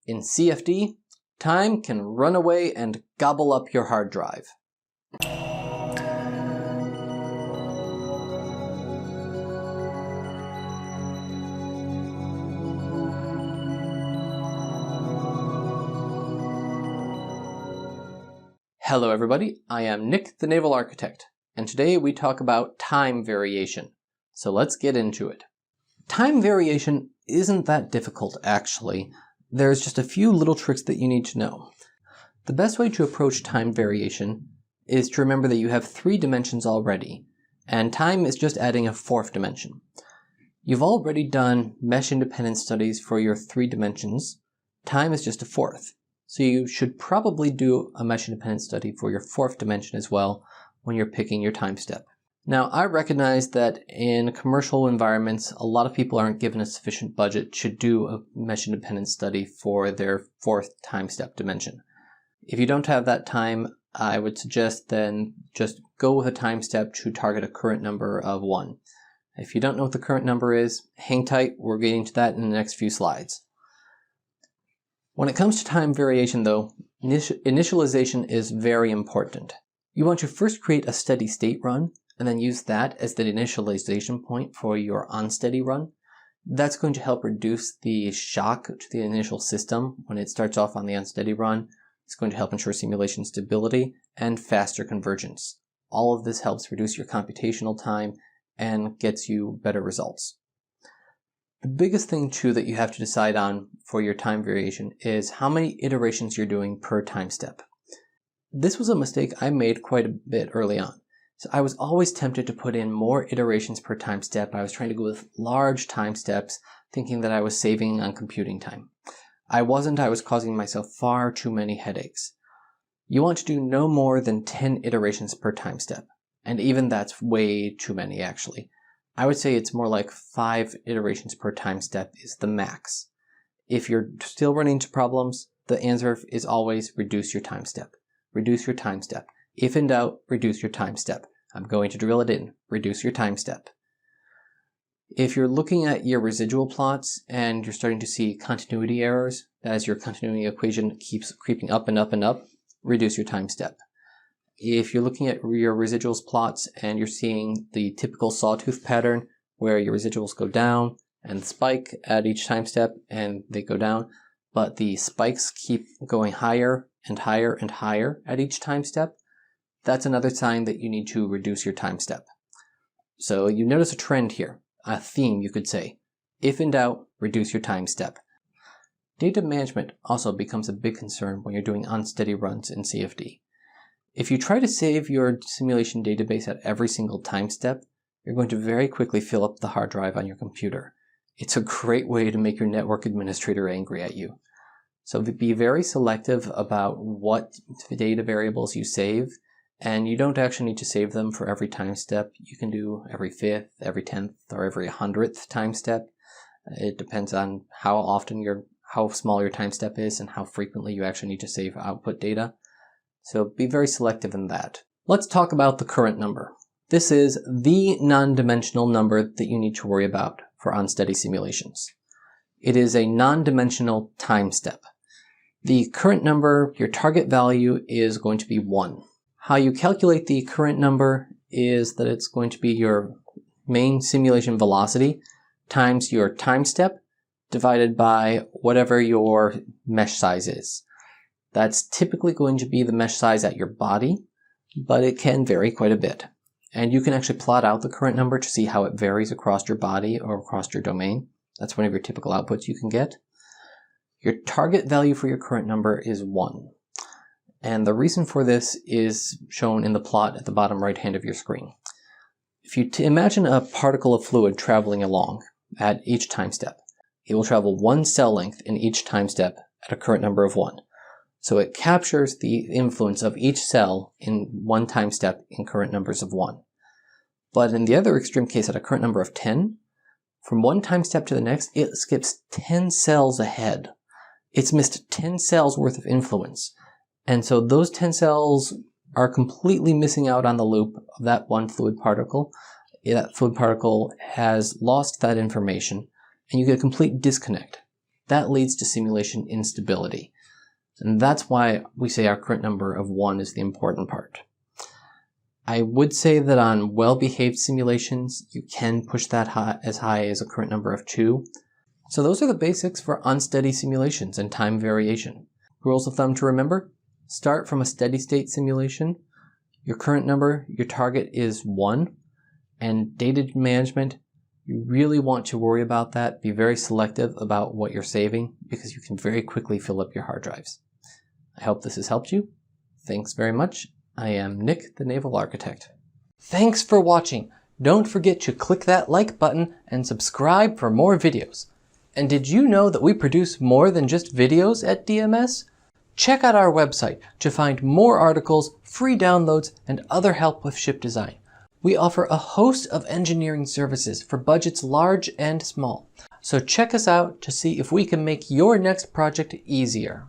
In CFD, time can run away and gobble up your hard drive. Hello everybody, I am Nick the Naval Architect, and today we talk about time variation. So let's get into it. Time variation isn't that difficult actually. There's just a few little tricks that you need to know. The best way to approach time variation is to remember that you have 3 dimensions already, and time is just adding a 4th dimension. You've already done mesh independent studies for your 3 dimensions. Time is just a 4th. So you should probably do a mesh independent study for your 4th dimension as well when you're picking your time step. Now, I recognize that in commercial environments, a lot of people aren't given a sufficient budget to do a mesh independent study for their 4th time step dimension. If you don't have that time, I would suggest then just go with a time step to target a current number of 1. If you don't know what the current number is, hang tight, we're getting to that in the next few slides. When it comes to time variation though, initialization is very important. You want to first create a steady state run, and then use that as the initialization point for your unsteady run. That's going to help reduce the shock to the initial system when it starts off on the unsteady run. It's going to help ensure simulation stability and faster convergence. All of this helps reduce your computational time and gets you better results. The biggest thing too that you have to decide on for your time variation is how many iterations you're doing per time step. This was a mistake I made quite a bit early on. So I was always tempted to put in more iterations per time step. I was trying to go with large time steps, thinking that I was saving on computing time. I wasn't. I was causing myself far too many headaches. You want to do no more than 10 iterations per time step. And even that's way too many actually. I would say it's more like 5 iterations per time step is the max. If you're still running into problems, the answer is always reduce your time step. Reduce your time step. If in doubt, reduce your time step. I'm going to drill it in. Reduce your time step. If you're looking at your residual plots and you're starting to see continuity errors, as your continuity equation keeps creeping up and up and up, reduce your time step. If you're looking at your residuals plots and you're seeing the typical sawtooth pattern where your residuals go down and spike at each time step and they go down, but the spikes keep going higher and higher and higher at each time step, that's another sign that you need to reduce your time step. So you notice a trend here, a theme you could say. If in doubt, reduce your time step. Data management also becomes a big concern when you're doing unsteady runs in CFD. If you try to save your simulation database at every single time step, you're going to very quickly fill up the hard drive on your computer. It's a great way to make your network administrator angry at you. So be very selective about what data variables you save. And you don't actually need to save them for every time step. You can do every 5th, every 10th, or every 100th time step. It depends on how small your time step is and how frequently you actually need to save output data. So be very selective in that. Let's talk about the current number. This is the non-dimensional number that you need to worry about for unsteady simulations. It is a non-dimensional time step. The current number, your target value, is going to be 1. How you calculate the current number is that it's going to be your main simulation velocity times your time step divided by whatever your mesh size is. That's typically going to be the mesh size at your body, but it can vary quite a bit. And you can actually plot out the current number to see how it varies across your body or across your domain. That's one of your typical outputs you can get. Your target value for your current number is 1. And the reason for this is shown in the plot at the bottom right hand of your screen. If you imagine a particle of fluid traveling along at each time step, it will travel 1 cell length in each time step at a current number of 1. So it captures the influence of each cell in 1 time step in current numbers of 1. But in the other extreme case at a current number of 10, from 1 time step to the next, it skips 10 cells ahead. It's missed 10 cells worth of influence. And so those 10 cells are completely missing out on the loop of that one fluid particle. That fluid particle has lost that information, and you get a complete disconnect. that leads to simulation instability. And that's why we say our current number of 1 is the important part. I would say that on well-behaved simulations, you can push that as high as a current number of 2. So those are the basics for unsteady simulations and time variation. Rules of thumb to remember: start from a steady state simulation. Your current number, your target is 1. And data management, you really want to worry about that. Be very selective about what you're saving because you can very quickly fill up your hard drives. I hope this has helped you. Thanks very much. I am Nick, the Naval Architect. Thanks for watching. Don't forget to click that like button and subscribe for more videos. And did you know that we produce more than just videos at DMS? Check out our website to find more articles, free downloads, and other help with ship design. We offer a host of engineering services for budgets large and small. So check us out to see if we can make your next project easier.